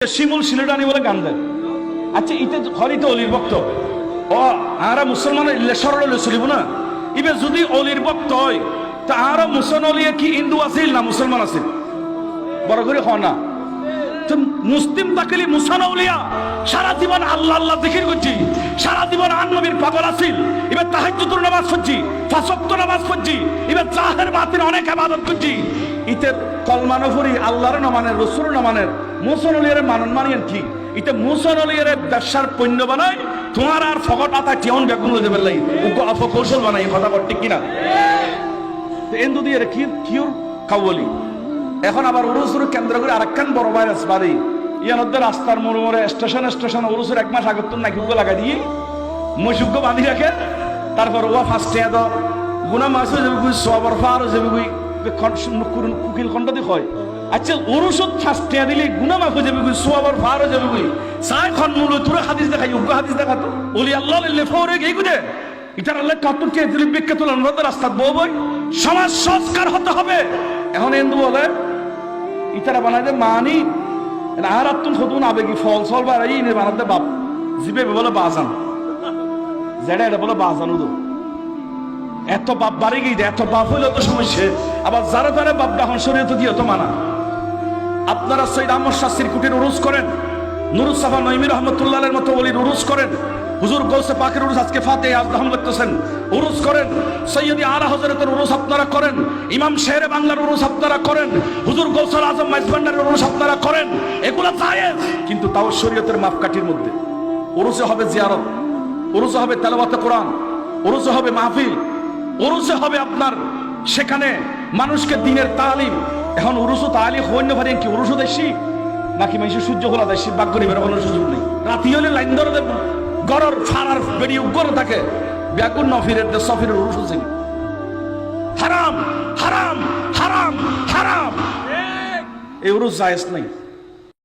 শিমুল সিলেটানি বলে গান দেয়। আচ্ছা ইতে হরিতে অলির ভক্ত ও আরা মুসলমানের সরল চলিব না। ইবে যদি অলির ভক্ত হয় তা আরা মুসলমান অলিয়ে কি হিন্দু আছিল না মুসলমান আছিল? বড় করে হয় না। মুসলিম তাকলি মুসান আউলিয়া সারা জীবন আল্লাহ আল্লাহ জিকির করছি, সারা জীবন নবীর পাগল আছিল। এবার তাহাজ্জুদের নামাজ পড়ছি, পাঁচ ওয়াক্ত নামাজ পড়ছি, এবার জাহের বাতিন অনেক ইবাদত করছি। ইতে কলমা নফরি আল্লাহর না মানের, রাসূল না মানের, মুসান আউলিয়ারে মানন মানিয়েন কি? ইতে মুসান আউলিয়ারে ব্যবসার পণ্য বানায়, তোমার আর ফকট আতা টিয়ন বেগুন লইতে পারলাই উকো অপকৌশল বানাই। কথা বল ঠিক কিনা? এন্দু দিয়ে কি কিউর কাউলি এখন আবার উরুসুর কেন্দ্র করে আরেকখান বড় ভাইরাস বাড়ি ইয়ানদ্দে রাস্তার মোড়ে মোড়ে স্টেশন উরুসুর এক মাস আগত নাকি লাগা দিয়ে মসুগ্য বাঁধি রাখে। তারপর ওয়া ফার্স্ট এদ গুনা মাছ হয়ে যাবে গুই সবর ফার হয়ে যাবে গুই কুকিল খন্ড দিয়ে হয়। আচ্ছা উরুসত ফার্স্ট দিলে গুনা মাফ হয়ে যাবে গুই সবর ফার হয়ে যাবে গুই সাই খন মূল তুরা হাদিস দেখাই উগ্র হাদিস দেখাতো ওলি আল্লাহ লিল্লে ফরে গেই গুদে ইতার আল্লাহ কাতুর কে দিলে বিখ্যাত রাস্তা বউ বই সমাজ সংস্কার হতে হবে। এখন হিন্দু বলে ইতারা বানাই দে মানি আর আত্মন খতুন আবেগি ফল সল বাড়াই ইনে বানাতে বাপ জিবে বলে বাজান যেটা এটা বলে বাজানো দো এত বাপ বাড়ি গিয়ে এত বাপ হইলে তো সমস্যা। আবার যারা যারা বাপ ডাহন শরীয়ত দিয়ে তো মানা। আপনারা সৈয়দ আহমদ শাহ সিরকুটির উরুস করেন, নুরুস সাফা নঈমী রহমতুল্লাহের মতো বলির উরুস করেন, হুজুর গৌসে পাকের উরুস আজকে ফাতেহ আজম লিখতেছেন উরুস করেন, সৈয়দি আলা হযরতের উরুস আপনারা করেন, ইমাম শেরে বাংলার উরুস আপনারা করেন, হুজুর গৌসুল আজম মাইজভান্ডারের উরুস আপনারা করেন। এগুলা জায়েজ, কিন্তু তাও শরীয়তের মাপকাঠির মধ্যে। উরুসে হবে জিয়ারত, উরুসে হবে তেলাওয়াতে কোরআন, উরুসে হবে মাহফিল, উরুসে হবে আপনার সেখানে মানুষকে দ্বীনের তালিম। এখন উরুসু তালিম হইন্য পারেন কি উরুসু দেশি নাকি মানুষের সূর্য খোলা দেশি বাক করিবার কোনো সুযোগ নেই। রাতি হলে লাইন ধরে দেব গরর ফারার বেড়ি উগ্র থাকে ব্যাকুল নফিরের দে সফিরের উরুস হচ্ছে হারাম হারাম হারাম হারাম। এই উরুস জায়েজ নাই।